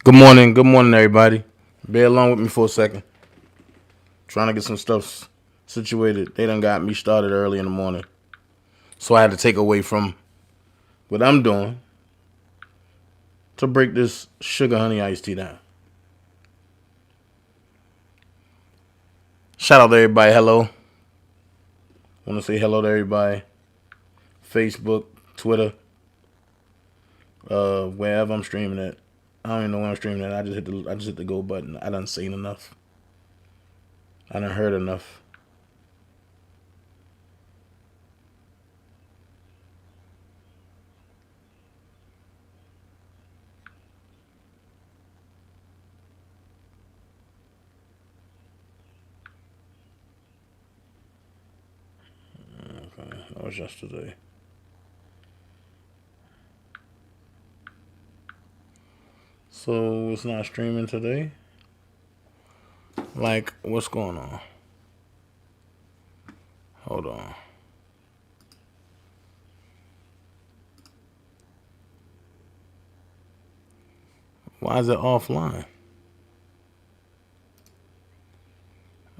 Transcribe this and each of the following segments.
Good morning, everybody. Bear along with me for a second. Trying to get some stuff situated. They done got me started early in the morning. So I had to take away from what I'm doing to break this sugar honey iced tea down. Shout out to everybody. Hello. Want to say hello to everybody. Facebook, Twitter, wherever I'm streaming at. I don't even know where I'm streaming at. I just hit the go button. I done seen enough. I done heard enough. Okay, that was yesterday. So it's not streaming today? Like, what's going on? Hold on. Why is it offline?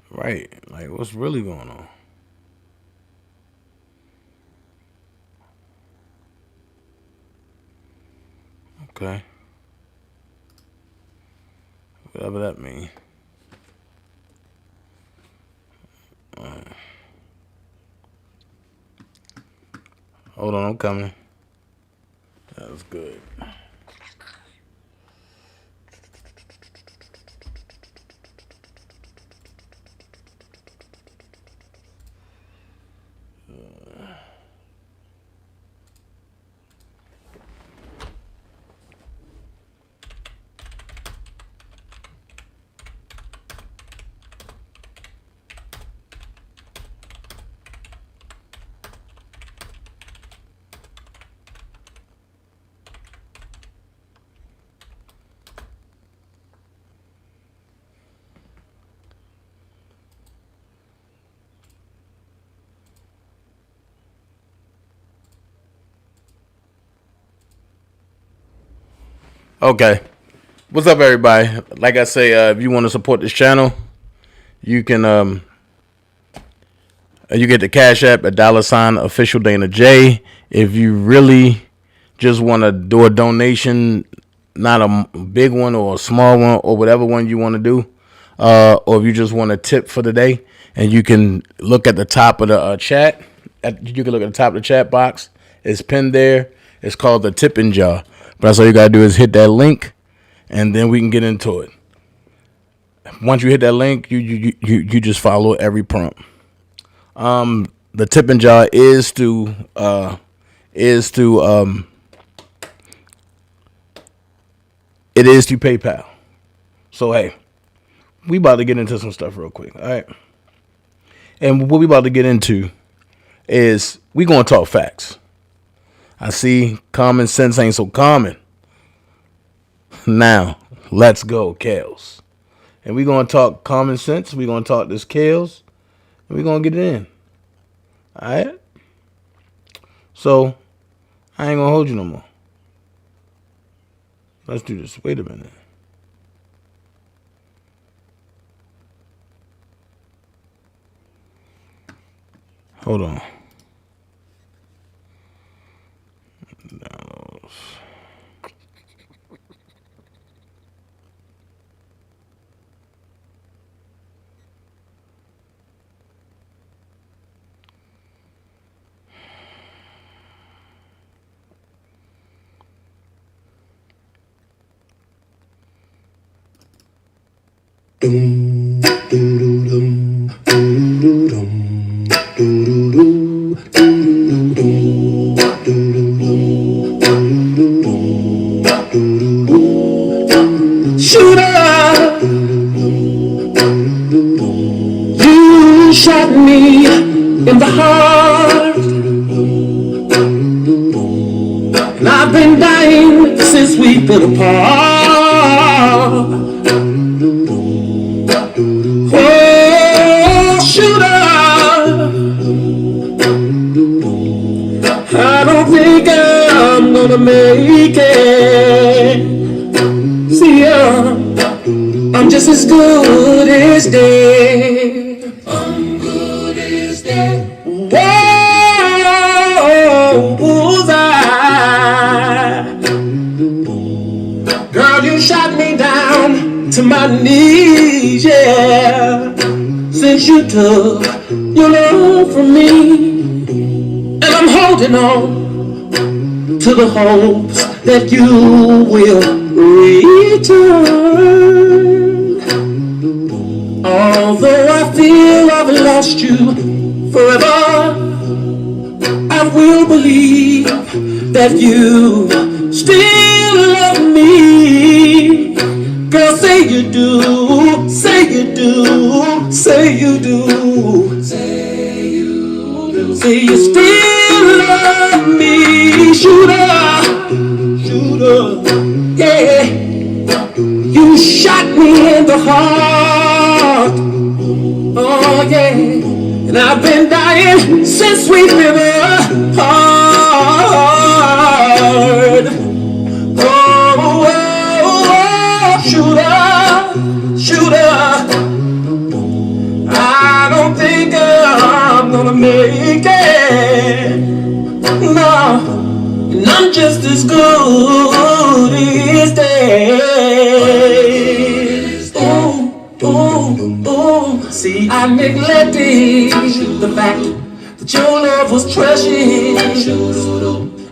Right. Like, what's really going on? Okay. Whatever that means. Hold on, I'm coming. That was good. Okay. What's up, everybody? Like I say, if you want to support this channel, you can you get the Cash App at $official DanaJay. If you really just want to do a donation, not a big one or a small one or whatever one you want to do, or if you just want to tip for the day, and you can look at the top of the chat. You can look at the top of the chat box. It's pinned there. It's called the tipping jar. But that's all you got to do is hit that link, and then we can get into it. Once you hit that link, you just follow every prompt. The tipping jar is to PayPal. So hey, we about to get into some stuff real quick, all right? And what we about to get into is we gonna talk facts. I see common sense ain't so common. Now, let's go, Kells. And we gonna talk common sense. We gonna talk this Kells, and we gonna get it in. All right. So I ain't gonna hold you no more. Let's do this. Wait a minute. Hold on. Shooter, you shot me in the heart, and I've been dying since we've been apart. Oh, shooter, I don't think I'm gonna make it. See ya. just as good as dead. I'm good as dead. Whoa, bullseye. Girl, you shot me down to my knees, yeah. Since you took your love from me, and I'm holding on to the hopes that you will return. Although I feel I've lost you forever, I will believe that you still love me. Girl, say you do, say you do, say you do, say you do, say you still love me. Shooter, shooter, yeah. You shot me in the heart, oh yeah. And I've been dying since we've been apart. Oh, shooter, shooter. I don't think I'm gonna make it. No, and I'm just as good as dead. Oh, see, I neglected the fact that your love was precious,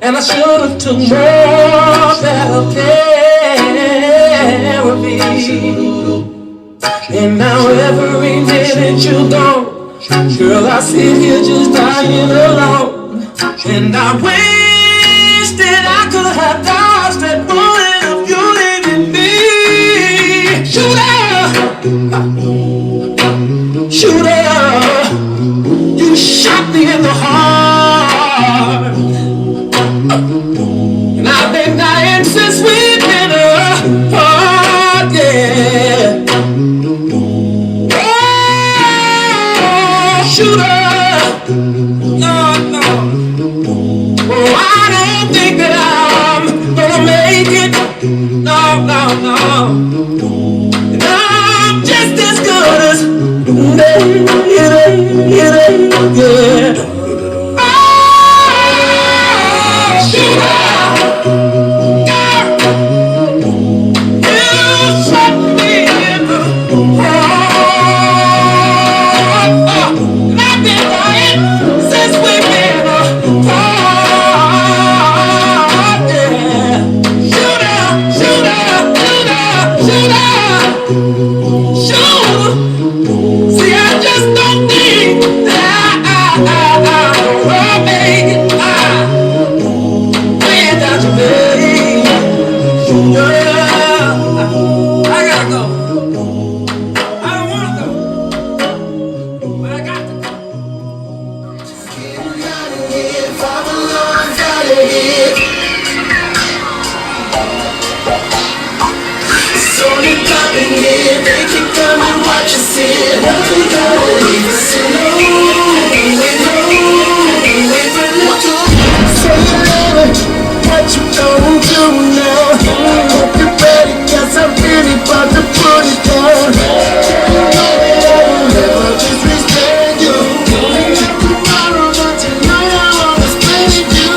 and I should have took more better care of me. And now every minute you're gone, girl, I sit here just dying alone. And I wish that I could have dodged that bullet of you leaving me. Shooter, shooter, you shot me in the heart. And I've been dying since we've been apart, yeah. Oh, shooter, no, no. Oh, I don't think that I'm gonna make it. No, no, no. And I'm just as good as yeah. Oh, shooter, you shot me in the heart. And I've been dying since we've been apart. Yeah. Shooter, shooter, shooter, shooter, shooter. See, I just don't think that I'm gonna make it. Without you, babe. Yeah. I gotta go. I don't wanna go, but I got to go. So you popping here, they keep coming, watch you sit. We gotta leave us alone. Wait for little. Say you love it, what you gonna do now? Hope you're ready, 'cause I'm really about to put it down. You know that I will never disrespect you. Tomorrow, but tonight I wanna spend it you.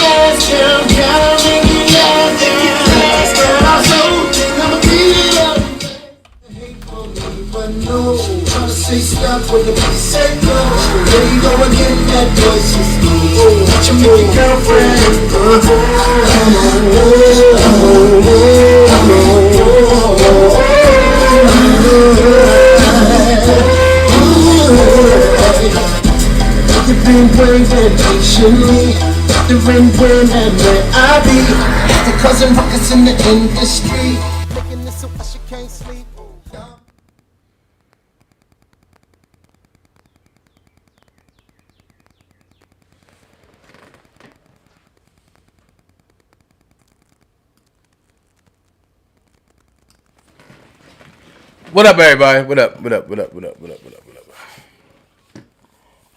Yes, I'm counting you out there. But I'm so think I'ma be up. But no, tryna say stop when the beat say go. There you go again, that voice is low. What you make your girlfriend? You've been waiting patiently, wondering when and where I be. The cousin rockets in the industry, making this so she can't sleep. What up, everybody? What up? What up? What up? What up? What up? What up? What up?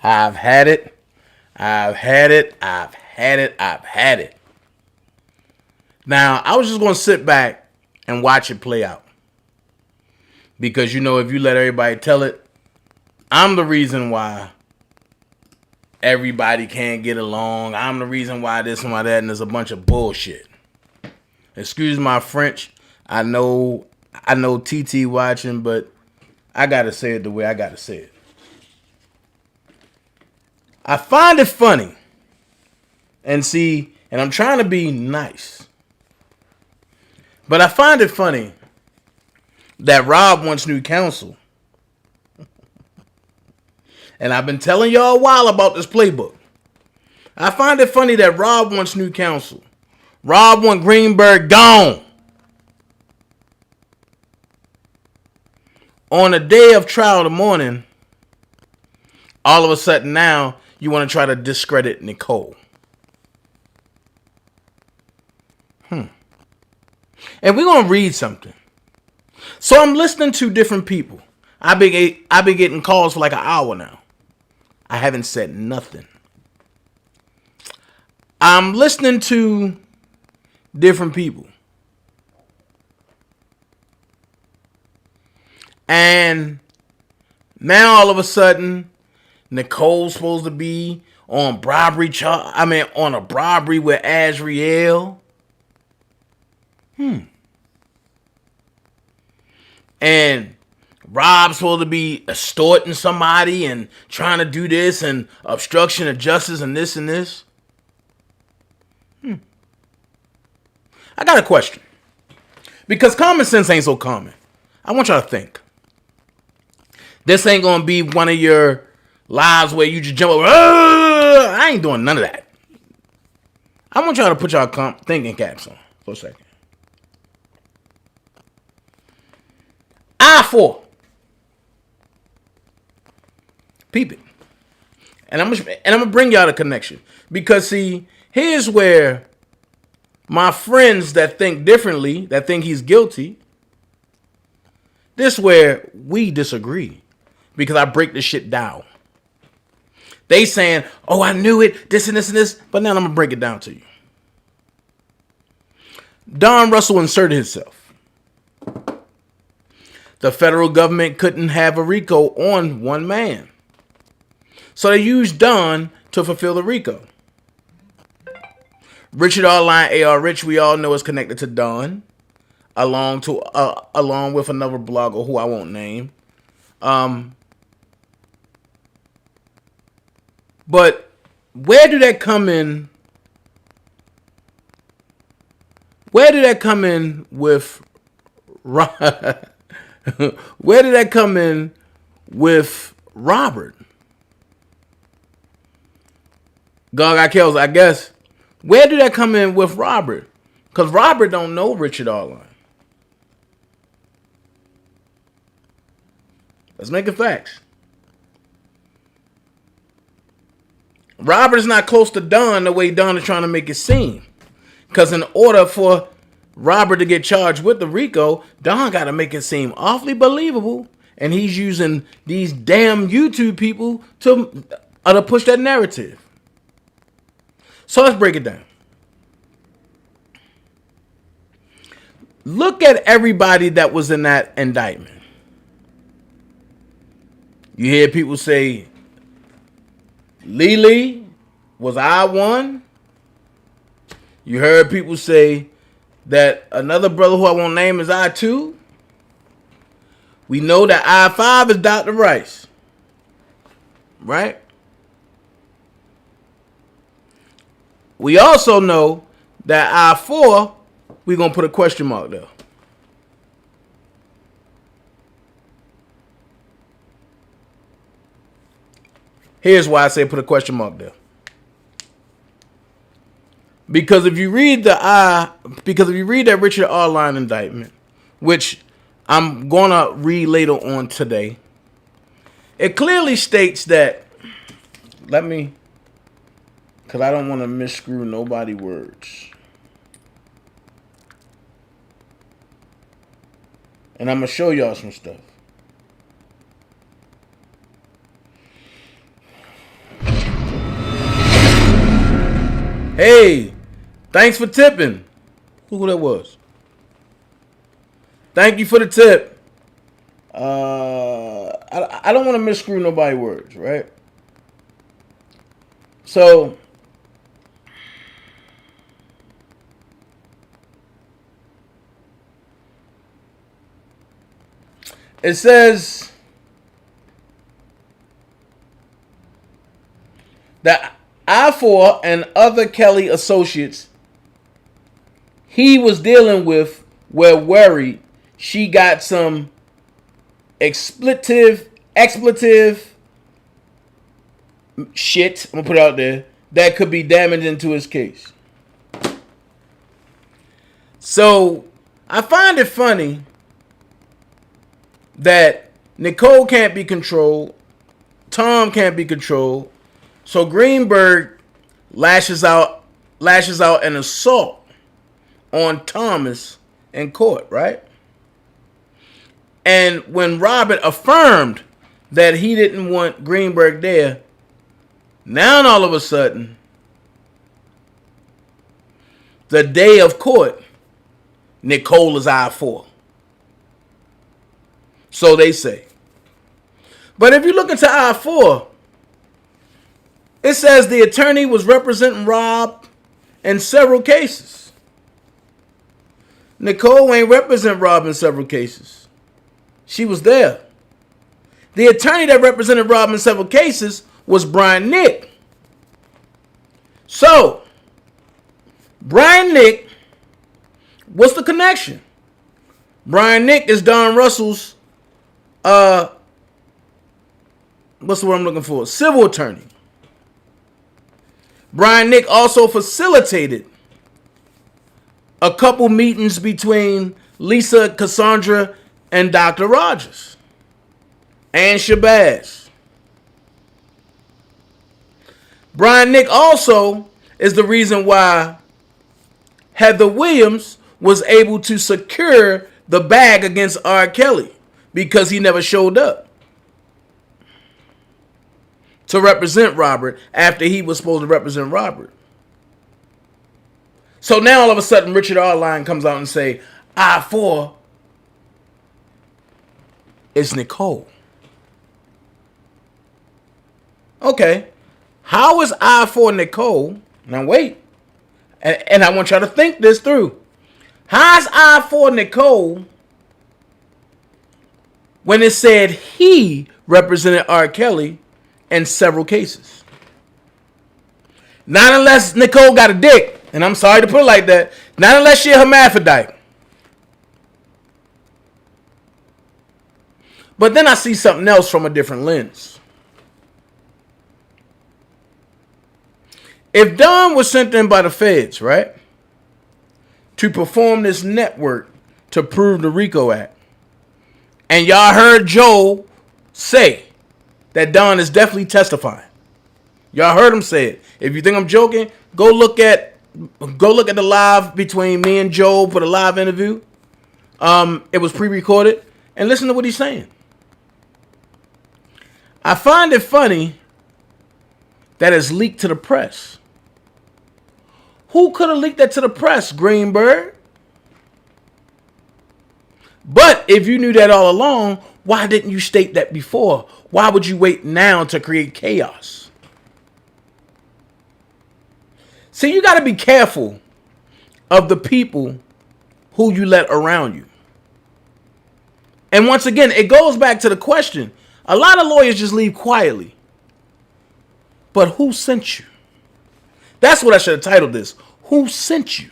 I've had it. I've had it. I've had it. I've had it. Now, I was just going to sit back and watch it play out. Because, you know, if you let everybody tell it, I'm the reason why everybody can't get along. I'm the reason why this and why that, and there's a bunch of bullshit. Excuse my French. I know TT watching, but I gotta say it the way I gotta say it. I find it funny. And I'm trying to be nice. But I find it funny that Rob wants new counsel. And I've been telling y'all a while about this playbook. I find it funny that Rob wants new counsel. Rob wants Greenberg gone. On the day of trial the morning, all of a sudden now you want to try to discredit Nicole. And we're going to read something. So I'm listening to different people. I've been getting calls for like an hour now. I haven't said nothing. I'm listening to different people. And now all of a sudden, Nicole's supposed to be on bribery on a bribery with Azriel. And Rob's supposed to be extorting somebody and trying to do this and obstruction of justice and this and this. I got a question. Because common sense ain't so common. I want y'all to think. This ain't going to be one of your lives where you just jump over. I ain't doing none of that. I want y'all to put y'all thinking caps on for a second. I-4. Peep it. And I'm gonna bring y'all the connection. Because see, here's where my friends that think differently, that think he's guilty, this where we disagree. Because I break this shit down. They saying, oh, I knew it, this and this and this, but now I'm gonna break it down to you. Don Russell inserted himself. The federal government couldn't have a RICO on one man. So they used Don to fulfill the RICO. Richard R. Lyon, A.R. Rich, we all know is connected to Don, along with another blogger who I won't name. But where did that come in? Where did that come in with? Where did that come in with Robert? God got Kells, I guess. Where did that come in with Robert? Because Robert don't know Richard R. Lyon. Let's make it facts. Robert is not close to Don the way Don is trying to make it seem. Because in order for Robert to get charged with the RICO, Don got to make it seem awfully believable. And he's using these damn YouTube people to push that narrative. So let's break it down. Look at everybody that was in that indictment. You hear people say, Lily was I-1. You heard people say that another brother who I won't name is I-2. We know that I-5 is Dr. Rice. Right? We also know that I-4, we're going to put a question mark there. Here's why I say put a question mark there. Because if you read that Richard R. Lyon indictment, which I'm gonna read later on today, it clearly states that, because I don't want to misscrew nobody's words. And I'm gonna show y'all some stuff. Hey, thanks for tipping. Who that was? Thank you for the tip. I don't want to misscrew nobody's words, right? So it says that I4 and other Kelly associates he was dealing with were worried she got some expletive shit, I'm gonna put it out there, that could be damaging to his case. So I find it funny that Nicole can't be controlled, Tom can't be controlled, so Greenberg lashes out an assault on Thomas in court, right? And when Robert affirmed that he didn't want Greenberg there, now all of a sudden, the day of court, Nicole is I4. So they say. But if you look into I4, it says the attorney was representing Rob in several cases. Nicole ain't represent Rob in several cases. She was there. The attorney that represented Rob in several cases was Brian Nick. So, Brian Nick, what's the connection? Brian Nick is Don Russell's, what's the word I'm looking for? Civil attorney. Brian Nick also facilitated a couple meetings between Lisa Cassandra and Dr. Rogers and Shabazz. Brian Nick also is the reason why Heather Williams was able to secure the bag against R. Kelly, because he never showed up to represent Robert after he was supposed to represent Robert. So now all of a sudden Richard Arline comes out and say, I4 is Nicole. Okay. How is I4 Nicole? Now wait. And I want y'all to think this through. How's I4 Nicole when it said he represented R. Kelly in several cases? Not unless Nicole got a dick. And I'm sorry to put it like that. Not unless she's a hermaphrodite. But then I see something else from a different lens. If Don was sent in by the feds, right, to perform this network to prove the RICO Act, and y'all heard Joe say that Don is definitely testifying. Y'all heard him say it. If you think I'm joking, go look at the live between me and Joe for the live interview. It was pre-recorded, and listen to what he's saying. I find it funny that it's leaked to the press. Who could have leaked that to the press, Greenberg? But if you knew that all along, why didn't you state that before? Why would you wait now to create chaos? See, you got to be careful of the people who you let around you. And once again, it goes back to the question. A lot of lawyers just leave quietly. But who sent you? That's what I should have titled this. Who sent you?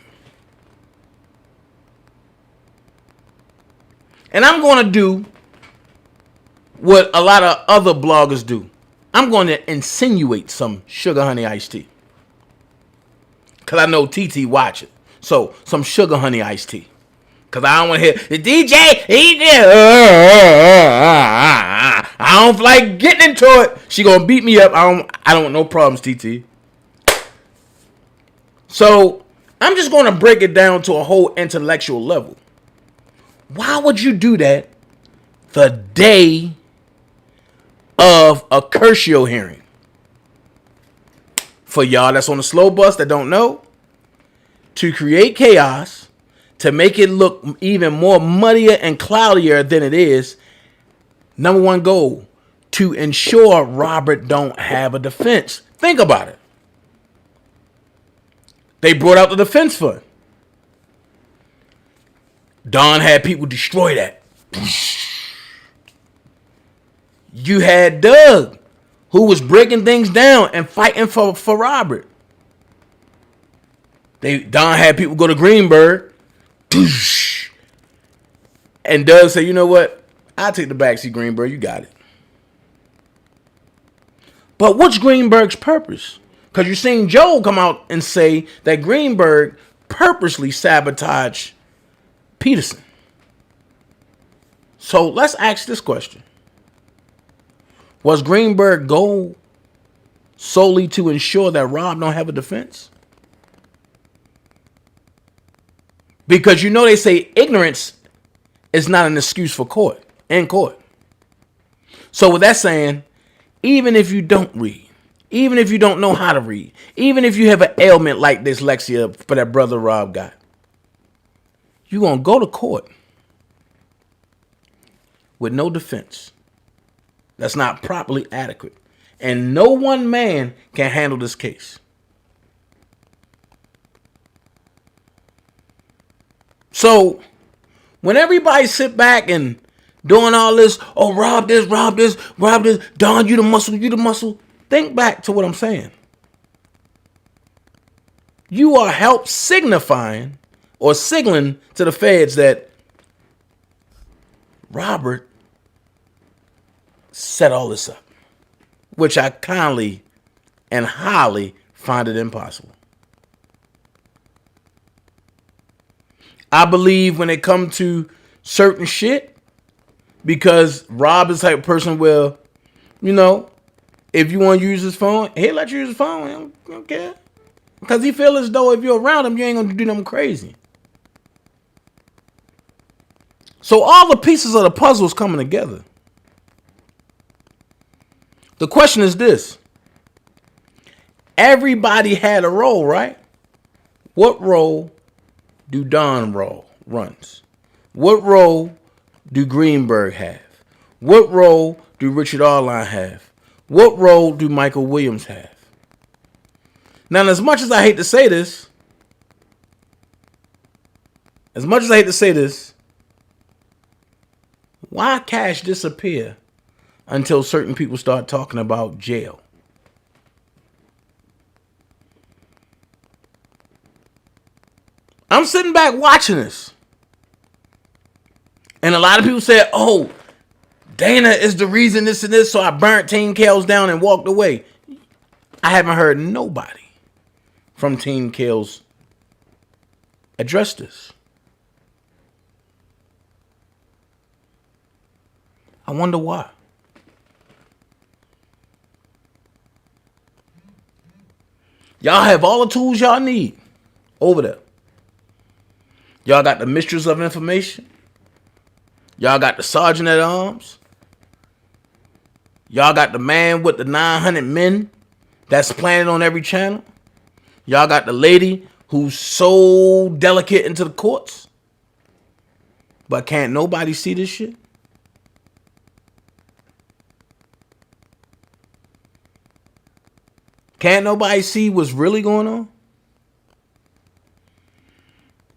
And I'm going to do what a lot of other bloggers do. I'm going to insinuate some sugar honey iced tea. Because I know TT watch it. So, some sugar honey iced tea. Because I don't want to hear, the DJ, he did. I don't like getting into it. She going to beat me up. I don't want no problems, TT. So, I'm just going to break it down to a whole intellectual level. Why would you do that the day of a Curcio hearing? For y'all that's on the slow bus that don't know, to create chaos, to make it look even more muddier and cloudier than it is, Number one goal, to ensure Robert don't have a defense. Think about it. They brought out the defense fund. Don had people destroy that. You had Doug, who was breaking things down and fighting for Robert. Don had people go to Greenberg. And Doug said, you know what? I'll take the backseat, Greenberg. You got it. But what's Greenberg's purpose? Because you're seeing Joe come out and say that Greenberg purposely sabotaged Peterson. So let's ask this question. Was Greenberg's goal solely to ensure that Rob don't have a defense? Because you know they say ignorance is not an excuse for court, in court. So with that saying, even if you don't read, even if you don't know how to read, even if you have an ailment like dyslexia for that brother Rob got, you're going to go to court with no defense. That's not properly adequate. And no one man can handle this case. So when everybody sit back and doing all this, oh, rob this, Don, you the muscle, think back to what I'm saying. You are help signifying or signaling to the feds that Robert set all this up, which I kindly and highly find it impossible. I believe when it comes to certain shit, because Rob is the type of person where, you know, if you want to use his phone, he'll let you use his phone. He don't care. Because he feel as though if you're around him, you ain't going to do nothing crazy. So all the pieces of the puzzle is coming together. The question is this. Everybody had a role, right? What role do Don runs? What role do Greenberg have? What role do Richard Arline have? What role do Michael Williams have? Now, as much as I hate to say this, why Cash disappear until certain people start talking about jail? I'm sitting back watching this. And a lot of people said, oh, Dana is the reason this and this, so I burnt Team Kells down and walked away. I haven't heard nobody from Team Kells address this. I wonder why. Y'all have all the tools y'all need over there. Y'all got the mistress of information. Y'all got the sergeant at arms. Y'all got the man with the 900 men that's planted on every channel. Y'all got the lady who's so delicate into the courts. But can't nobody see this shit? Can't nobody see what's really going on?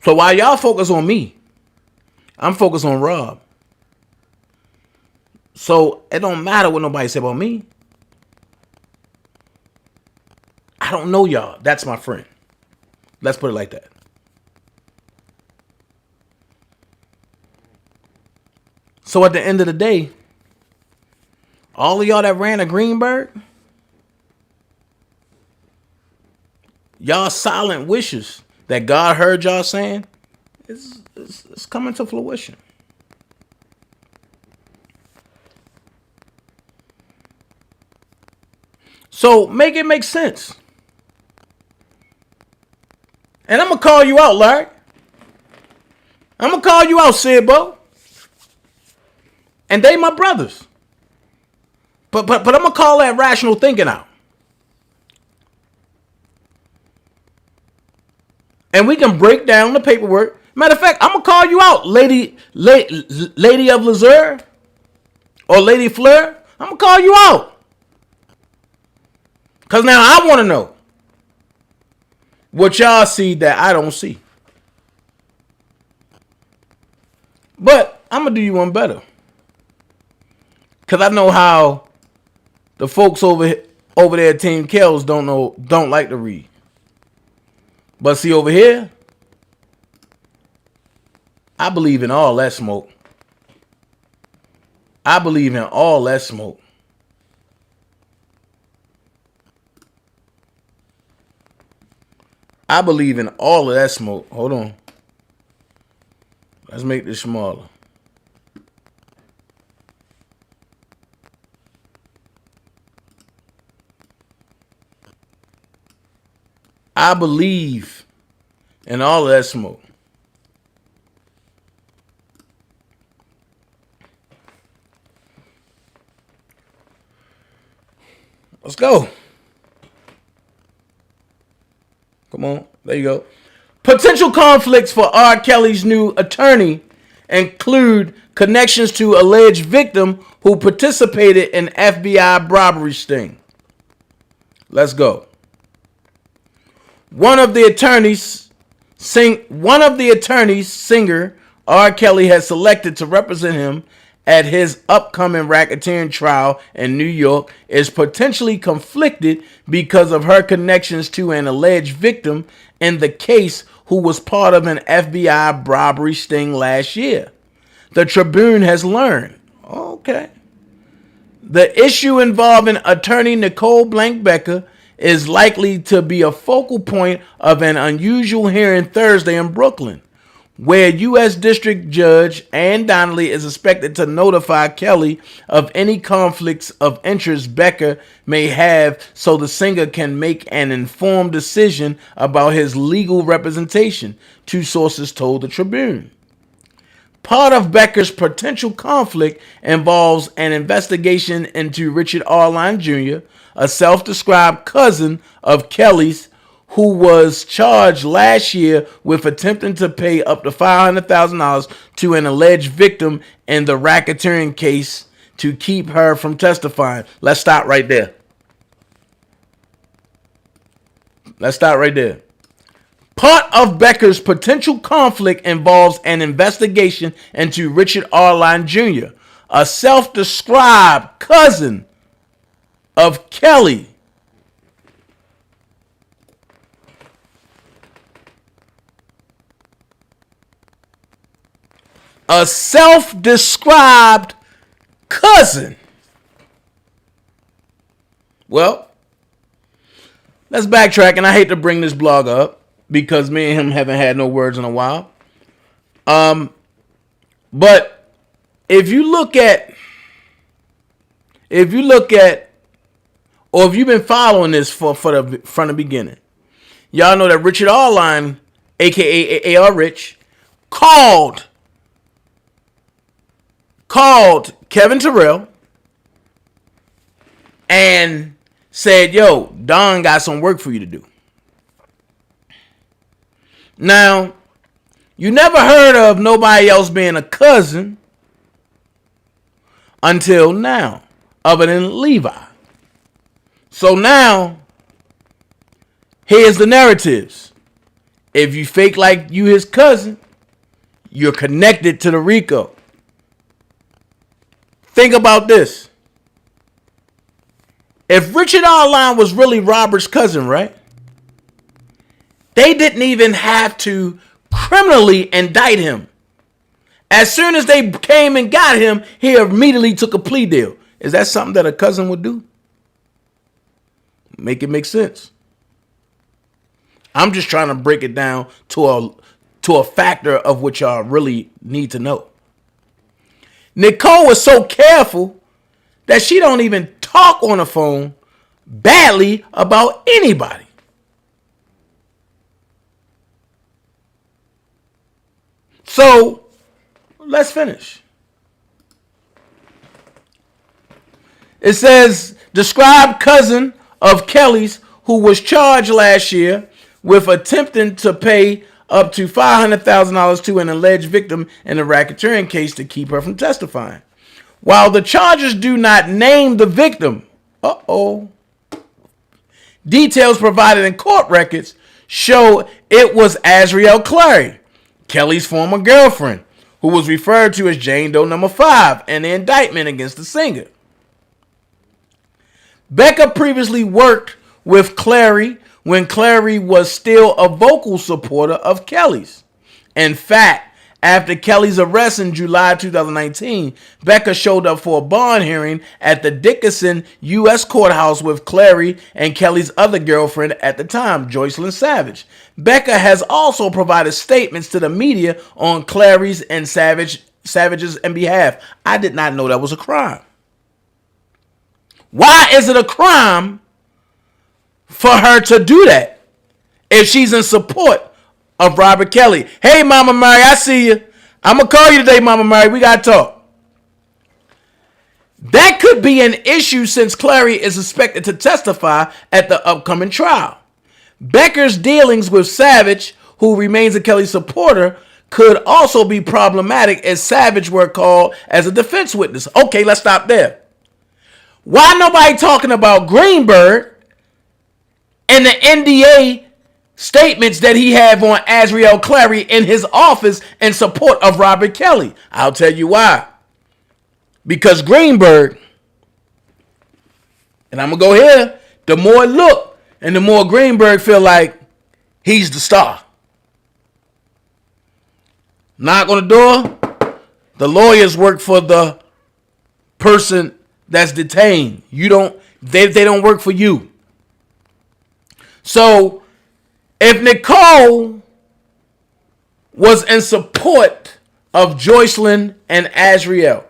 So while y'all focus on me, I'm focused on Rob. So it don't matter what nobody say about me. I don't know y'all. That's my friend. Let's put it like that. So at the end of the day, all of y'all that ran a Greenberg, y'all silent wishes that God heard y'all saying, it's coming to fruition. So make it make sense. And I'm going to call you out, Larry. I'm going to call you out, Sidbo. And they my brothers. But I'm going to call that rational thinking out. And we can break down the paperwork. Matter of fact, I'm going to call you out, Lady of Lazure. or Lady Fleur, I'm going to call you out. Because now I want to know what y'all see that I don't see. But I'm going to do you one better. Because I know how the folks over there at Team Kells don't like to read. But see over here, I believe in all that smoke. I believe in all that smoke. I believe in all of that smoke. Hold on. Let's make this smaller. I believe in all of that smoke. Let's go. Come on. There you go. Potential conflicts for R. Kelly's new attorney include connections to alleged victim who participated in FBI robbery sting. Let's go. One of the attorneys, singer R. Kelly has selected to represent him at his upcoming racketeering trial in New York is potentially conflicted because of her connections to an alleged victim in the case who was part of an FBI robbery sting last year. The Tribune has learned. Okay. The issue involving attorney Nicole Becker is likely to be a focal point of an unusual hearing Thursday in Brooklyn, where U.S. District Judge Ann Donnelly is expected to notify Kelly of any conflicts of interest Becker may have so the singer can make an informed decision about his legal representation, two sources told the Tribune. Part of Becker's potential conflict involves an investigation into Richard Arline Jr., a self-described cousin of Kelly's, who was charged last year with attempting to pay up to $500,000 to an alleged victim in the racketeering case to keep her from testifying. Let's stop right there. Part of Becker's potential conflict involves an investigation into Richard Arline Jr., a self-described cousin of Kelly. A self-described cousin. Well, let's backtrack, and I hate to bring this blog up because me and him haven't had no words in a while. But if you look at, or if you've been following this from the beginning, y'all know that Richard Arline, aka AR Rich, called Kevin Terrell and said, yo, Don got some work for you to do. Now, you never heard of nobody else being a cousin until now, other than Levi. So now, here's the narratives. If you fake like you his cousin, you're connected to the RICO. Think about this. If Richard Arline was really Robert's cousin, right? They didn't even have to criminally indict him. As soon as they came and got him, he immediately took a plea deal. Is that something that a cousin would do? Make it make sense. I'm just trying to break it down to a factor of what y'all really need to know. Nicole was so careful that she don't even talk on the phone badly about anybody. So, let's finish. It says, described cousin of Kelly's who was charged last year with attempting to pay up to $500,000 to an alleged victim in a racketeering case to keep her from testifying. While the charges do not name the victim, details provided in court records show it was Azriel Clary, Kelly's former girlfriend, who was referred to as Jane Doe number 5 in the indictment against the singer. Becca previously worked with Clary when Clary was still a vocal supporter of Kelly's. In fact, after Kelly's arrest in July 2019, Becca showed up for a bond hearing at the Dickinson U.S. courthouse with Clary and Kelly's other girlfriend at the time, Joycelyn Savage. Becca has also provided statements to the media on Clary's and Savage's behalf. I did not know that was a crime. Why is it a crime for her to do that if she's in support of Robert Kelly? Hey, Mama Mary, I see you. I'm going to call you today, Mama Mary. We got to talk. That could be an issue since Clary is expected to testify at the upcoming trial. Becca's dealings with Savage, who remains a Kelly supporter, could also be problematic as Savage were called as a defense witness. Okay, let's stop there. Why nobody talking about Greenberg and the NDA statements that he had on Azriel Clary in his office in support of Robert Kelly? I'll tell you why. Because Greenberg, and I'm going to go here, the more it look and the more Greenberg feel like he's the star. Knock on the door, the lawyers work for the person that's detained. They don't work for you. So if Nicole was in support of Joycelyn and Azriel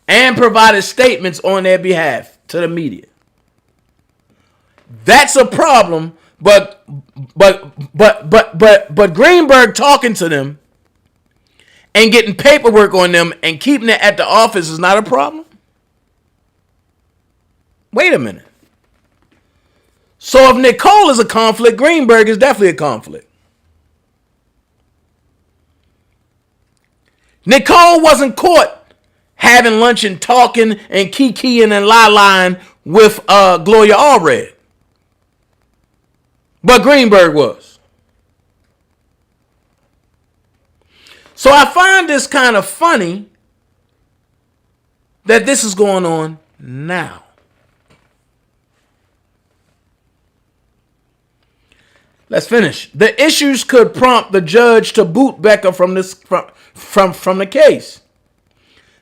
and provided statements on their behalf to the media, that's a problem. But Greenberg talking to them and getting paperwork on them and keeping it at the office is not a problem. Wait a minute. So if Nicole is a conflict, Greenberg is definitely a conflict. Nicole wasn't caught having lunch and talking and kikiing and la-lying with Gloria Allred. But Greenberg was. So I find this kind of funny that this is going on now. Let's finish. The issues could prompt the judge to boot Becca from the case.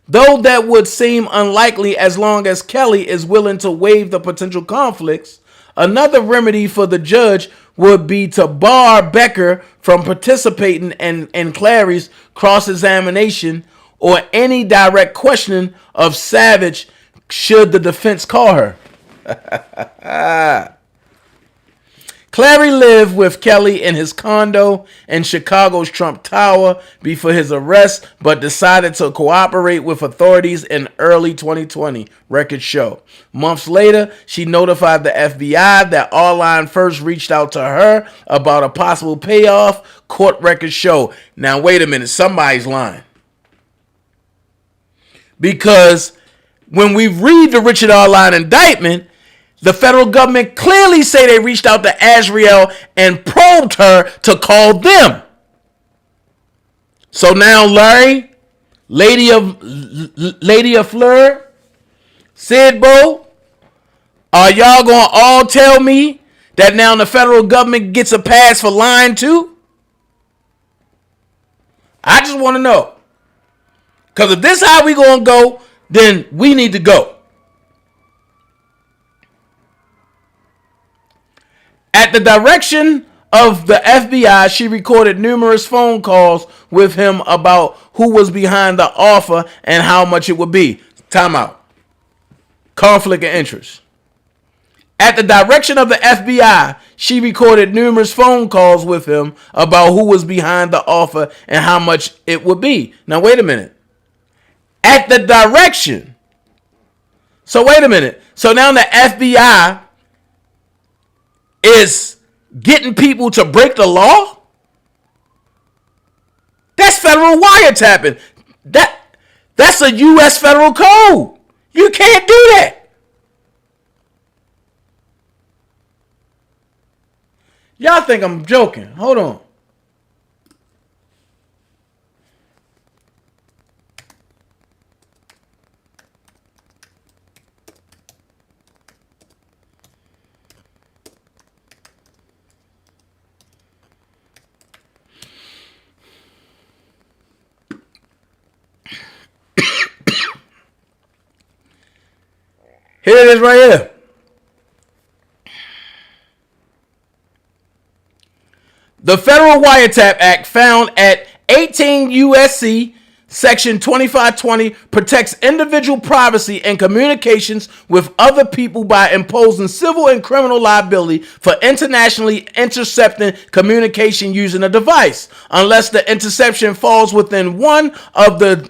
Though that would seem unlikely as long as Kelly is willing to waive the potential conflicts, another remedy for the judge would be to bar Becca from participating in Clary's cross-examination or any direct questioning of Savage should the defense call her. Clary lived with Kelly in his condo in Chicago's Trump Tower before his arrest, but decided to cooperate with authorities in early 2020, records show. Months later, she notified the FBI that Arline first reached out to her about a possible payoff, court records show. Now, wait a minute, somebody's lying. Because when we read the Richard Arline indictment, the federal government clearly say they reached out to Azriel and probed her to call them. So now Larry, Lady of Fleur, Sid Bo, are y'all going to all tell me that now the federal government gets a pass for lying too? I just want to know. Because if this is how we going to go, then we need to go. At the direction of the FBI, she recorded numerous phone calls with him about who was behind the offer and how much it would be. Time out. Conflict of interest. At the direction of the FBI, she recorded numerous phone calls with him about who was behind the offer and how much it would be. Now, wait a minute. At the direction. So, wait a minute. So now the FBI is getting people to break the law? That's federal wiretapping. The That's a U.S. federal code. You can't do that. Y'all think I'm joking. Hold on. Here it is right here. The Federal Wiretap Act found at 18 U.S.C. Section 2520 protects individual privacy and communications with other people by imposing civil and criminal liability for internationally intercepting communication using a device, unless the interception falls within one of the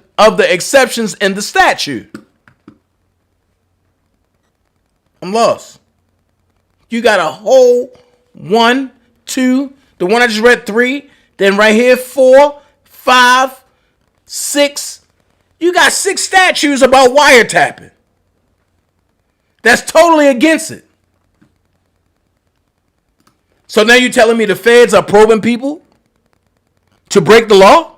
exceptions in the statute. I'm lost. You got a whole 1, 2, the one I just read 3, then right here 4, 5, 6. You got 6 statutes about wiretapping. That's totally against it. So now you're telling me the feds are probing people to break the law?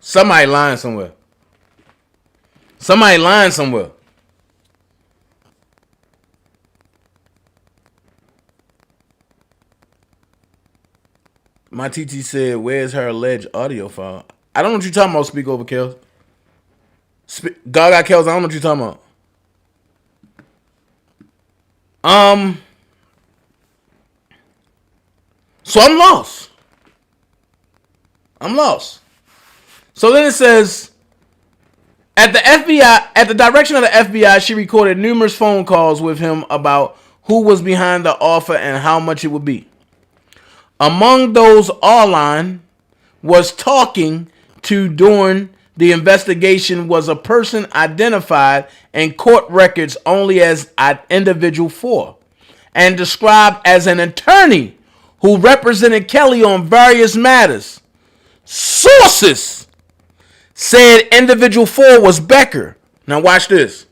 Somebody lying somewhere. Somebody lying somewhere. My TT said, where's her alleged audio file? I don't know what you're talking about, speak over Kells. Gaga Kells, I don't know what you're talking about. So I'm lost. So then it says, at the direction of the FBI, she recorded numerous phone calls with him about who was behind the offer and how much it would be. Among those Arline was talking to during the investigation was a person identified in court records only as individual 4 and described as an attorney who represented Kelly on various matters. Sources said individual 4 was Becker. Now watch this.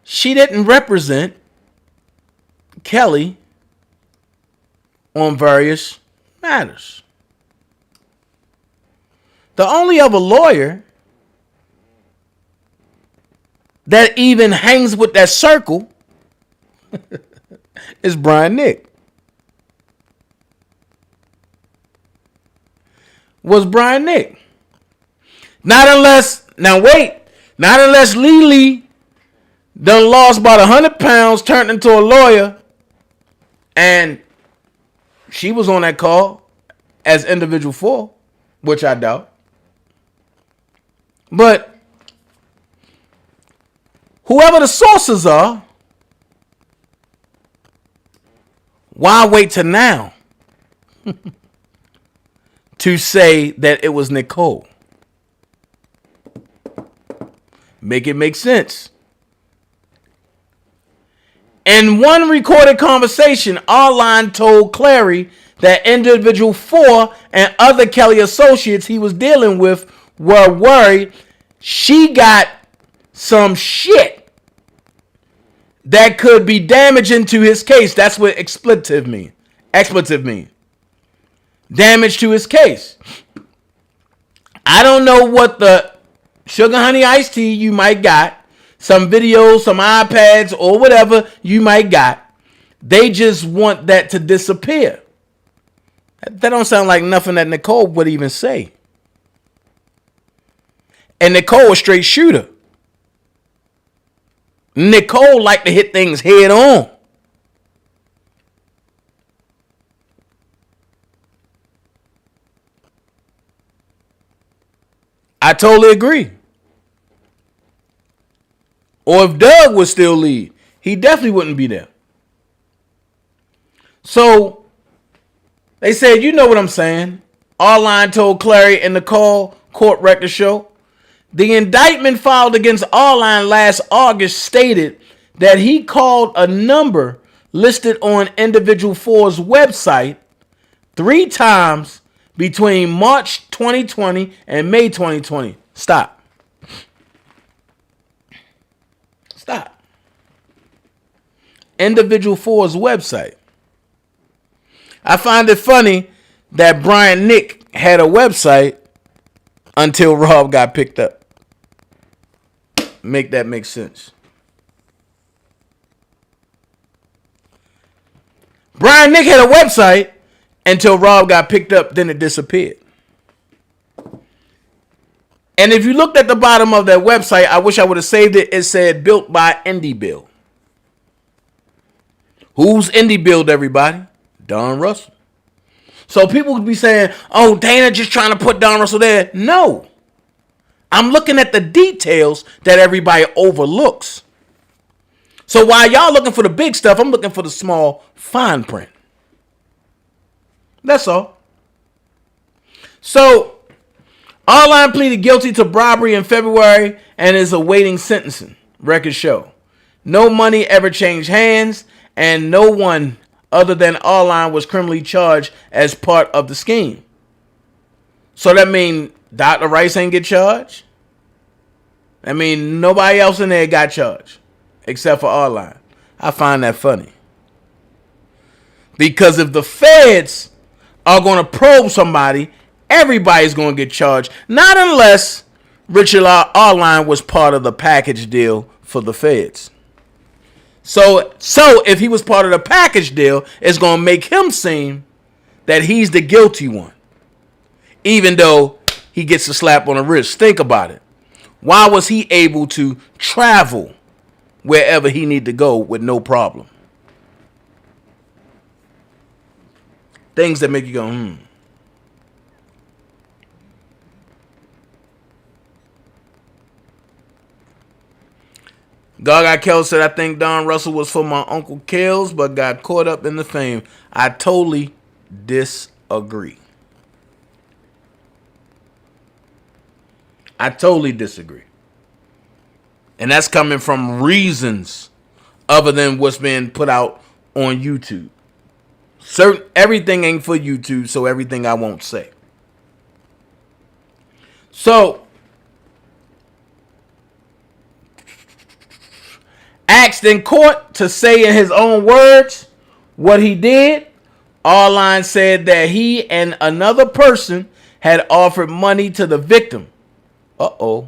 She didn't represent Kelly on various matters. The only other lawyer that even hangs with that circle is Brian Nick. Was Brian Nick. Not unless Lily done lost about 100 pounds, turned into a lawyer, and she was on that call as individual 4, which I doubt. But whoever the sources are, why wait till now to say that it was Nicole? Make it make sense. In one recorded conversation, Arline told Clary that individual 4 and other Kelly associates he was dealing with were worried she got some shit that could be damaging to his case. That's what expletive mean. Damage to his case. I don't know what the sugar honey iced tea you might got. Some videos, some iPads, or whatever you might got. They just want that to disappear. That don't sound like nothing that Nicole would even say. And Nicole a straight shooter. Nicole like to hit things head on. I totally agree. Or if Doug would still lead, he definitely wouldn't be there. So they said, you know what I'm saying. Arline told Clary and Nicole, court record show. The indictment filed against Arline last August stated that he called a number listed on individual 4's website 3 times between March 2020 and May 2020. Stop. Stop. Individual 4's website. I find it funny that Brian Nick had a website until Rob got picked up. Make that make sense. Brian Nick had a website until Rob got picked up, then it disappeared. And if you looked at the bottom of that website, I wish I would have saved it. It said built by Indie Build. Who's Indie Build, everybody? Don Russell. So people would be saying, oh, Dana just trying to put Don Russell there. No. I'm looking at the details that everybody overlooks. So while y'all looking for the big stuff, I'm looking for the small fine print. That's all. So, Arline pleaded guilty to bribery in February and is awaiting sentencing. Records show. No money ever changed hands, and no one other than Arline was criminally charged as part of the scheme. So that means Dr. Rice ain't get charged? I mean, nobody else in there got charged except for Arline. I find that funny. Because if the feds are going to probe somebody, everybody's going to get charged. Not unless Richard Arline was part of the package deal for the feds. So if he was part of the package deal, it's going to make him seem that he's the guilty one. Even though he gets a slap on the wrist. Think about it. Why was he able to travel wherever he needed to go with no problem? Things that make you go, Gaga Kells said, I think Don Russell was for my Uncle Kells, but got caught up in the fame. I totally disagree. I totally disagree. And that's coming from reasons other than what's being put out on YouTube. Everything ain't for YouTube, so everything I won't say. So, asked in court to say in his own words what he did, Arline said that he and another person had offered money to the victim. So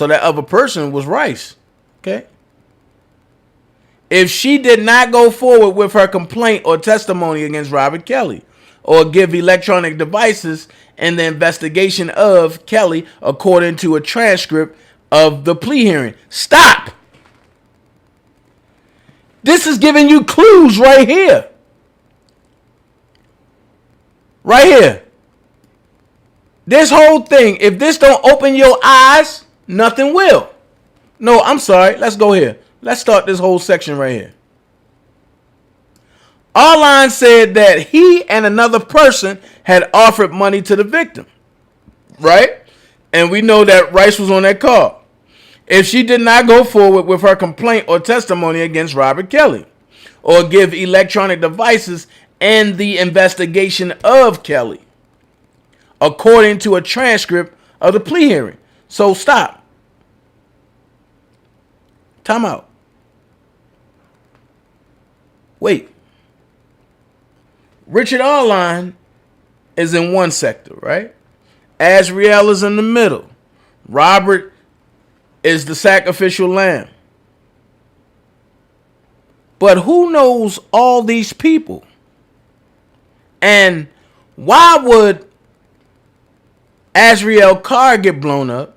that other person was Rice. Okay. If she did not go forward with her complaint or testimony against Robert Kelly or give electronic devices in the investigation of Kelly according to a transcript of the plea hearing. Stop. This is giving you clues right here. Right here. This whole thing, if this don't open your eyes, nothing will. No, I'm sorry. Let's go here. Let's start this whole section right here. Arline said that he and another person had offered money to the victim. Right? And we know that Rice was on that call. If she did not go forward with her complaint or testimony against Robert Kelly or give electronic devices in the investigation of Kelly, according to a transcript of the plea hearing. So stop. Time out. Wait. Richard Arline is in one sector, right? Azriel is in the middle. Robert is the sacrificial lamb. But who knows all these people? And why would Azriel's car get blown up?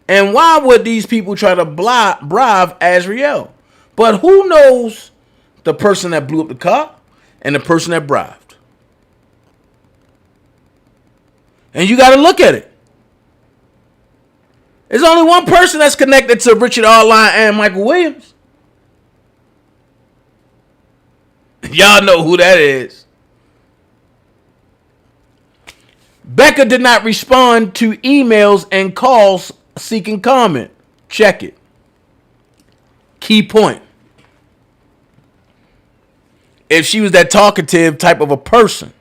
And why would these people try to bribe Azriel? But who knows the person that blew up the car and the person that bribed? And you got to look at it. There's only one person that's connected to Richard Arline and Michael Williams. Y'all know who that is. Becca did not respond to emails and calls seeking comment. Check it. Key point. If she was that talkative type of a person,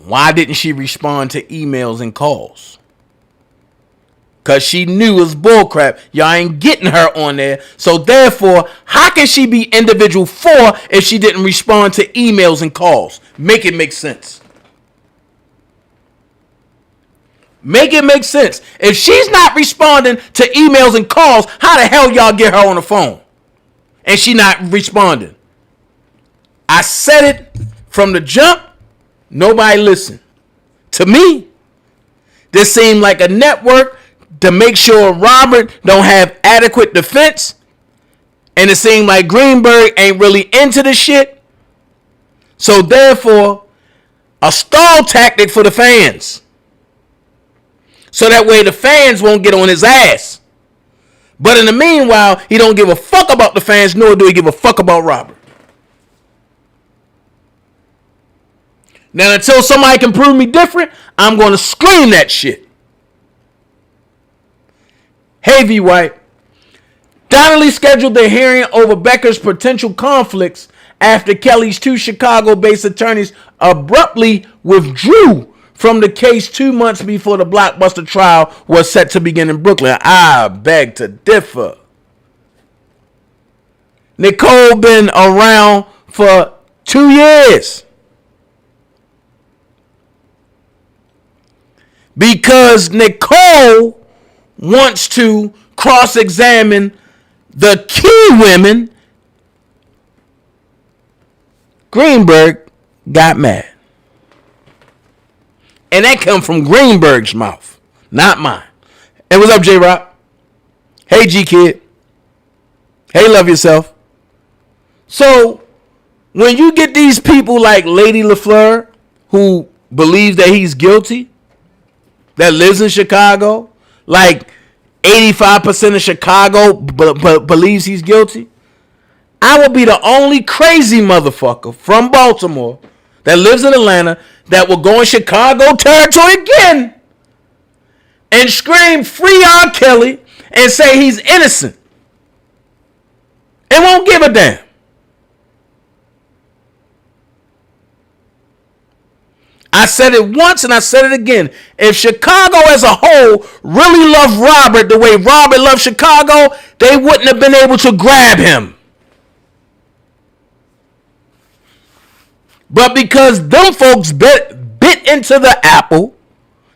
Why didn't she respond to emails and calls? Because she knew it was bullcrap. Y'all ain't getting her on there. So therefore, how can she be individual 4 if she didn't respond to emails and calls? Make it make sense. Make it make sense. If she's not responding to emails and calls, how the hell y'all get her on the phone? And she not responding. I said it from the jump. Nobody listened. To me, this seemed like a network to make sure Robert don't have adequate defense. And it seemed like Greenberg ain't really into the shit. So therefore, a stall tactic for the fans. So that way the fans won't get on his ass. But in the meanwhile, he don't give a fuck about the fans, nor do he give a fuck about Robert. Now, until somebody can prove me different, I'm going to scream that shit. Hey, V. White. Donnelly scheduled the hearing over Becker's potential conflicts after Kelly's 2 Chicago-based attorneys abruptly withdrew from the case 2 months before the blockbuster trial was set to begin in Brooklyn. I beg to differ. Nicole been around for 2 years. Because Nicole wants to cross-examine the key women, Greenberg got mad. And that come from Greenberg's mouth, not mine. Hey, what's up, J-Rock? Hey, G-Kid. Hey, love yourself. So, when you get these people like Lady LaFleur, who believes that he's guilty, that lives in Chicago, like 85% of Chicago believes he's guilty, I will be the only crazy motherfucker from Baltimore that lives in Atlanta that will go in Chicago territory again and scream free R. Kelly and say he's innocent and won't give a damn. I said it once and I said it again. If Chicago as a whole really loved Robert the way Robert loved Chicago, they wouldn't have been able to grab him. But because them folks bit into the apple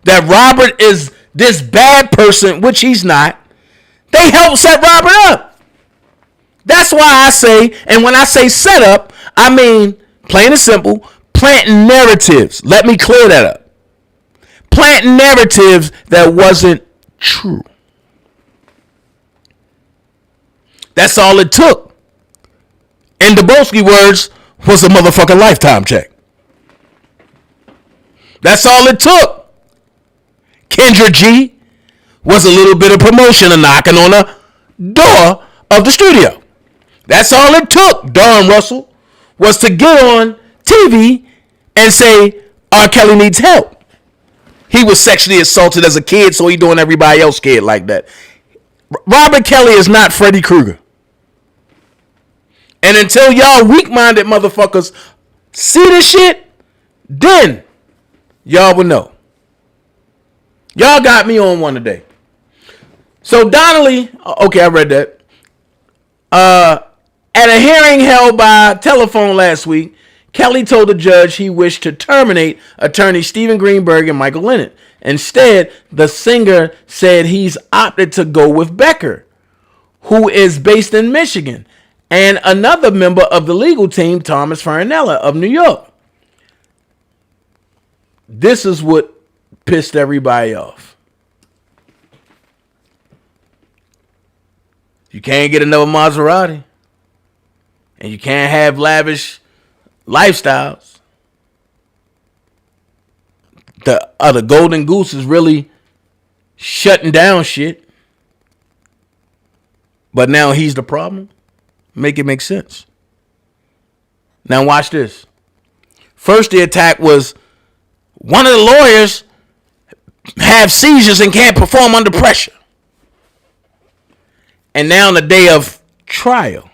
that Robert is this bad person, which he's not, they helped set Robert up. That's why I say, and when I say set up, I mean, plain and simple, planting narratives. Let me clear that up. Planting narratives that wasn't true. That's all it took. In Dabrowski words, was a motherfucking lifetime check. That's all it took. Kendra G was a little bit of promotion, a knocking on the door of the studio. That's all it took. Don Russell was to get on TV and say R. Kelly needs help. He was sexually assaulted as a kid, so he doing everybody else scared like that. Robert Kelly is not Freddy Krueger. And until y'all weak-minded motherfuckers see this shit, then y'all will know. Y'all got me on one today. So Donnelly, okay, I read that. At a hearing held by telephone last week, Kelly told the judge he wished to terminate attorney Stephen Greenberg and Michael Lennon. Instead, the singer said he's opted to go with Becker, who is based in Michigan, and another member of the legal team, Thomas Farinella of New York. This is what pissed everybody off. You can't get another Maserati, and you can't have lavish lifestyles. The other Golden Goose is really shutting down shit. But now he's the problem. Make it make sense. Now watch this. First, the attack was one of the lawyers have seizures and can't perform under pressure. And now on the day of trial,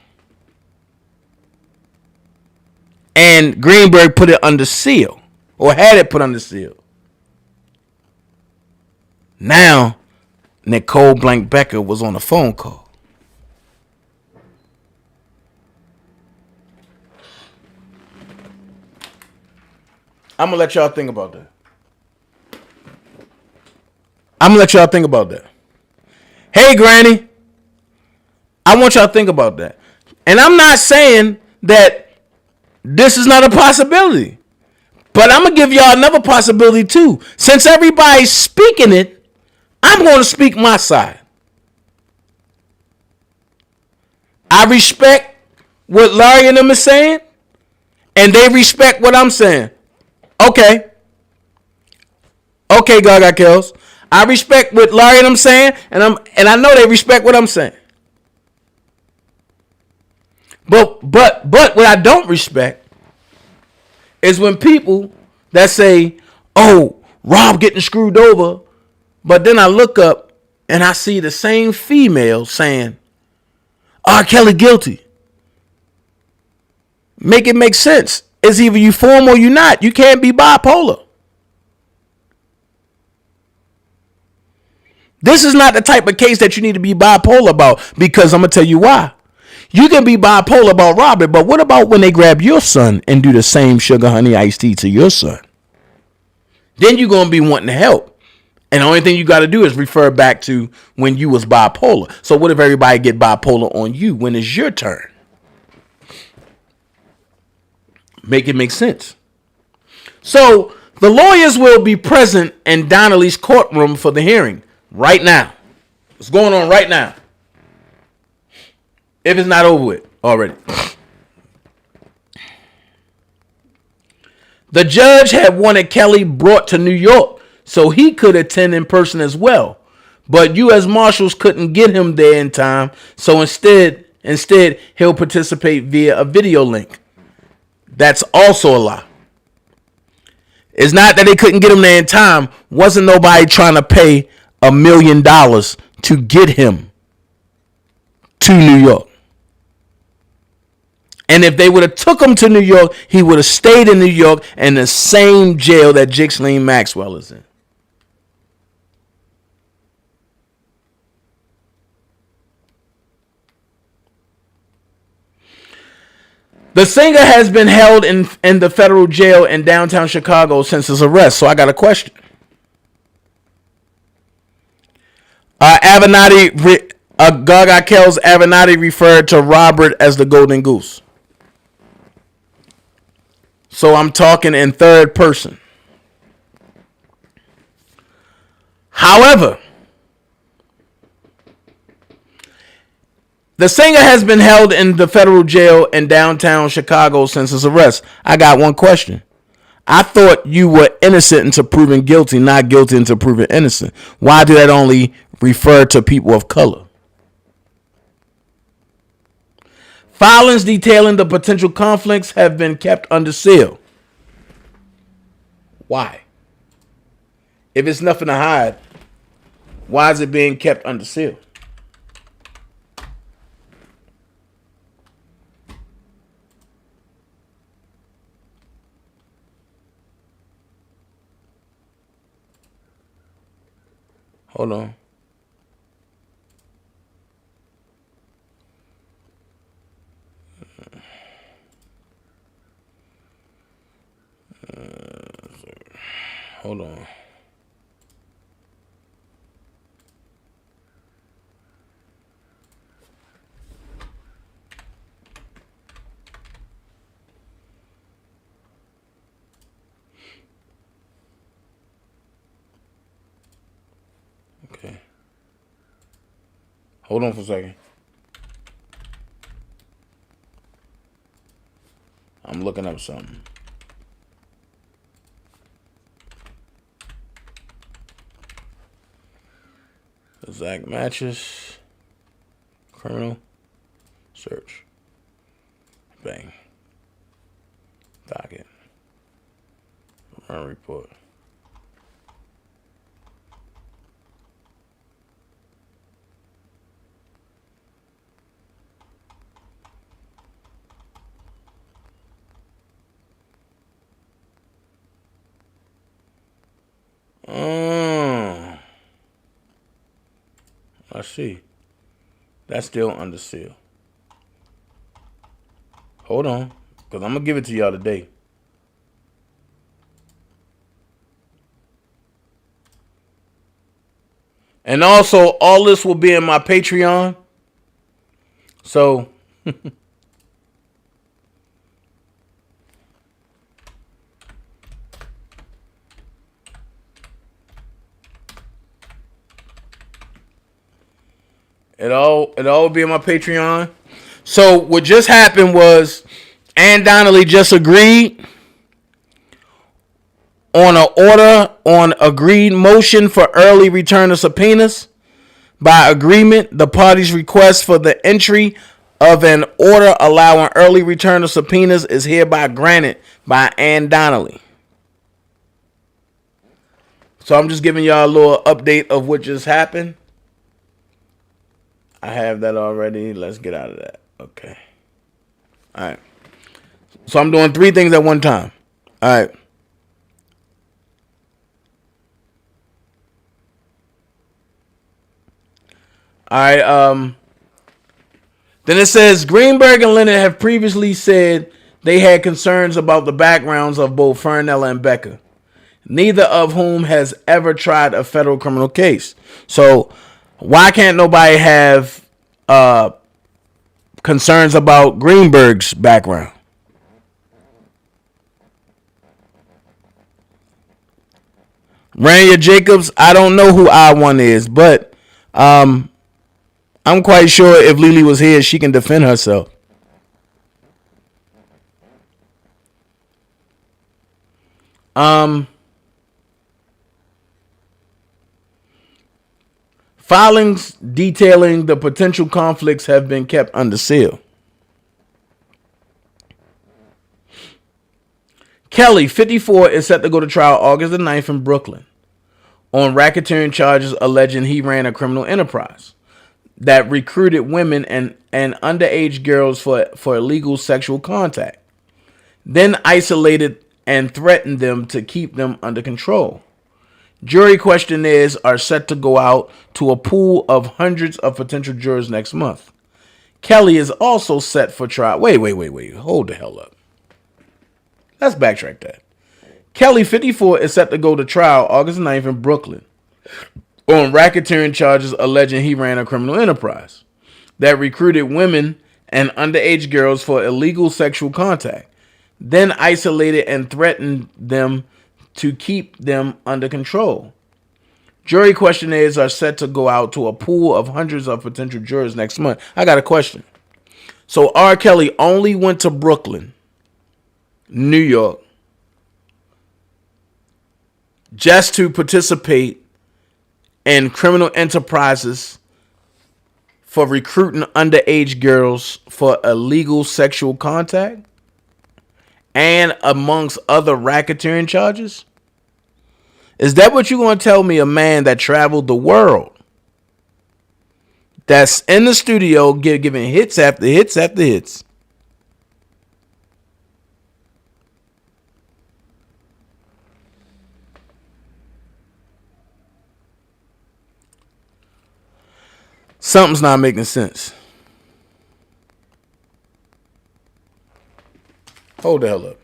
and Greenberg put it under seal. or had it put under seal. Now, Nicole Blank Becker was on a phone call. I'm going to let y'all think about that. Hey, Granny, I want y'all to think about that. And I'm not saying that this is not a possibility, but I'm going to give y'all another possibility too. Since everybody's speaking it, I'm going to speak my side. I respect what Larry and them is saying, and they respect what I'm saying. Okay, Gaga Kells. I respect what Larry and them saying, and I know they respect what I'm saying. But what I don't respect is when people that say, "Oh, Rob getting screwed over," but then I look up and I see the same female saying, "R. Kelly guilty." Make it make sense. It's either you for him or you not. You can't be bipolar. This is not the type of case that you need to be bipolar about, because I'm going to tell you why. You can be bipolar about Robert, but what about when they grab your son and do the same sugar honey iced tea to your son? Then you're going to be wanting to help. And the only thing you got to do is refer back to when you was bipolar. So what if everybody get bipolar on you when it's your turn? Make it make sense. So the lawyers will be present in Donnelly's courtroom for the hearing right now. What's going on right now? If it's not over with already. The judge had wanted Kelly brought to New York so he could attend in person as well. But U.S. Marshals couldn't get him there in time, so instead he'll participate via a video link. That's also a lie. It's not that they couldn't get him there in time. Wasn't nobody trying to pay $1 million to get him to New York. And if they would have took him to New York, he would have stayed in New York in the same jail that Ghislaine Maxwell is in. The singer has been held in the federal jail in downtown Chicago since his arrest. So I got a question. Gaga Kells Avenatti referred to Robert as the Golden Goose. So I'm talking in third person. However, the singer has been held in the federal jail in downtown Chicago since his arrest. I got one question. I thought you were innocent until proven guilty, not guilty until proven innocent. Why do that only refer to people of color? Filings detailing the potential conflicts have been kept under seal. Why? If it's nothing to hide, why is it being kept under seal? Hold on. Hold on. Okay. Hold on for a second. I'm looking up something. Exact matches. Criminal. Search. Bang. Docket. Run report. I see. That's still under seal. Hold on, because I'm going to give it to y'all today. And also, all this will be in my Patreon. So, it all will be in my Patreon. So, what just happened was, Ann Donnelly just agreed on agreed motion for early return of subpoenas. By agreement, the parties' request for the entry of an order allowing early return of subpoenas is hereby granted by Ann Donnelly. So I'm just giving y'all a little update of what just happened. I have that already. Let's get out of that. Okay. All right. So I'm doing 3 things at one time. All right. All right. Then it says Greenberg and Leonard have previously said they had concerns about the backgrounds of both Fernella and Becca, neither of whom has ever tried a federal criminal case. So why can't nobody have concerns about Greenberg's background? Rania Jacobs, I don't know who I1 is, but I'm quite sure if Lily was here, she can defend herself. Filings detailing the potential conflicts have been kept under seal. Kelly, 54, is set to go to trial August the 9th in Brooklyn on racketeering charges alleging he ran a criminal enterprise that recruited women and underage girls for illegal sexual contact, then isolated and threatened them to keep them under control. Jury questionnaires are set to go out to a pool of hundreds of potential jurors next month. Kelly is also set for trial. Wait. Hold the hell up. Let's backtrack that. Kelly, 54, is set to go to trial August 9th in Brooklyn on racketeering charges alleging he ran a criminal enterprise that recruited women and underage girls for illegal sexual contact, then isolated and threatened them to keep them under control. Jury questionnaires are set to go out to a pool of hundreds of potential jurors next month. I got a question. So R. Kelly only went to Brooklyn, New York, just to participate in criminal enterprises for recruiting underage girls for illegal sexual contact and amongst other racketeering charges? Is that what you're going to tell me? A man that traveled the world, that's in the studio giving hits after hits after hits, something's not making sense. Hold the hell up.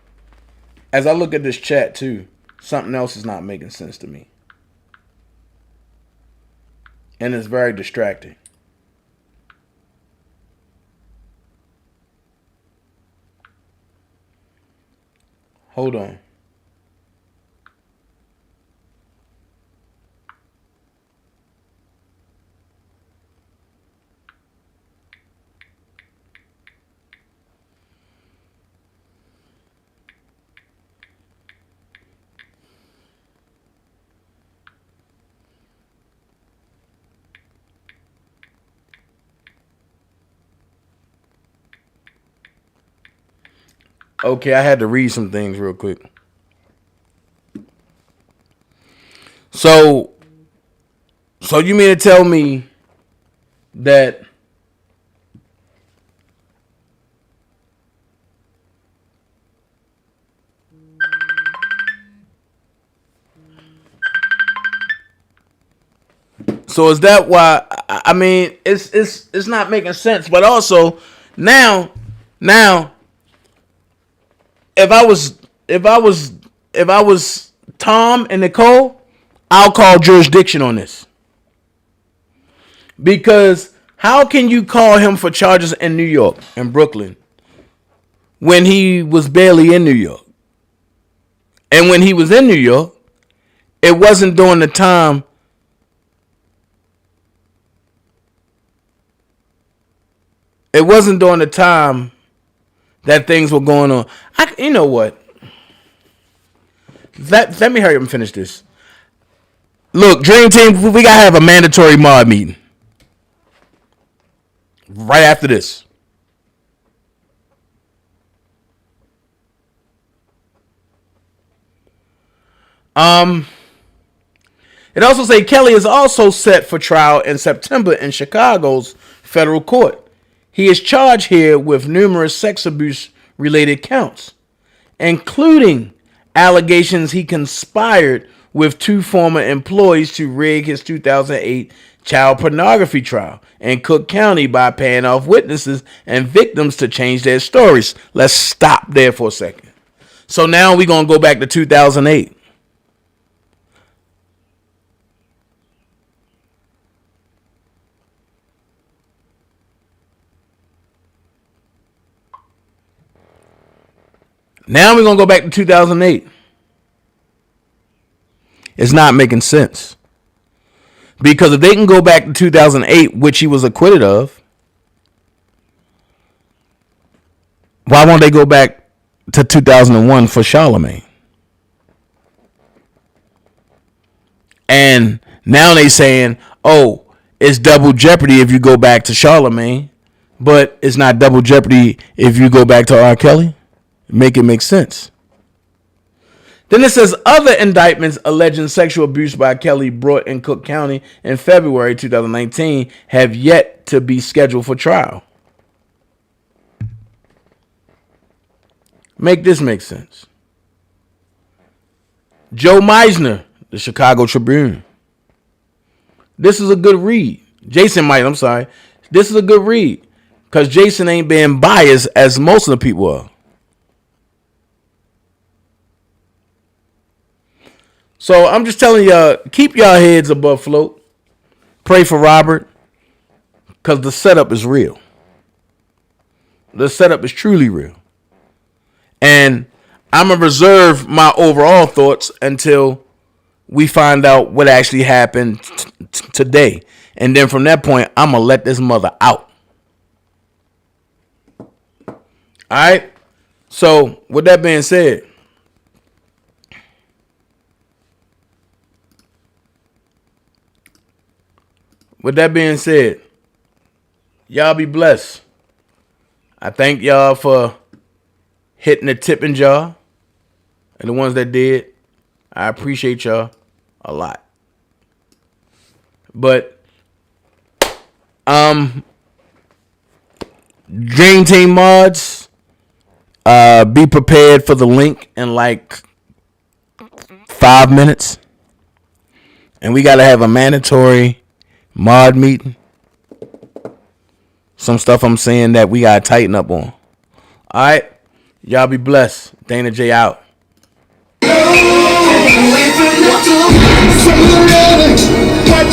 As I look at this chat too, something else is not making sense to me. And it's very distracting. Hold on. Okay, I had to read some things real quick. So you mean to tell me that So is that why? I mean, it's not making sense. But also now, if I was Tom and Nicole, I'll call jurisdiction on this. Because how can you call him for charges in New York and Brooklyn when he was barely in New York? And when he was in New York, it wasn't during the time that things were going on. You know what? Let me hurry up and finish this. Look, Dream Team, we gotta have a mandatory mod meeting right after this. It also say Kelly is also set for trial in September in Chicago's federal court. He is charged here with numerous sex abuse related counts, including allegations he conspired with 2 former employees to rig his 2008 child pornography trial in Cook County by paying off witnesses and victims to change their stories. Let's stop there for a second. So now we're going to go back to 2008. Now we're going to go back to 2008. It's not making sense. Because if they can go back to 2008, which he was acquitted of, why won't they go back to 2001 for Charlemagne? And now they saying, oh, it's double jeopardy if you go back to Charlemagne, but it's not double jeopardy if you go back to R. Kelly? Make it make sense. Then it says other indictments alleging sexual abuse by Kelly brought in Cook County in February 2019 have yet to be scheduled for trial. Make this make sense. Joe Meisner, the Chicago Tribune. This is a good read. Jason Meisner, I'm sorry. This is a good read because Jason ain't being biased as most of the people are. So I'm just telling y'all, keep y'all heads above float. Pray for Robert, because the setup is real. The setup is truly real. And I'm going to reserve my overall thoughts until we find out what actually happened today. And then from that point, I'm going to let this mother out. All right? So with that being said, y'all be blessed. I thank y'all for hitting the tipping jar. And the ones that did, I appreciate y'all a lot. But, Dream Team mods, be prepared for the link in like 5 minutes. And we got to have a mandatory mod meeting. Some stuff I'm saying that we gotta tighten up on. Alright, y'all be blessed. DanaJay out. What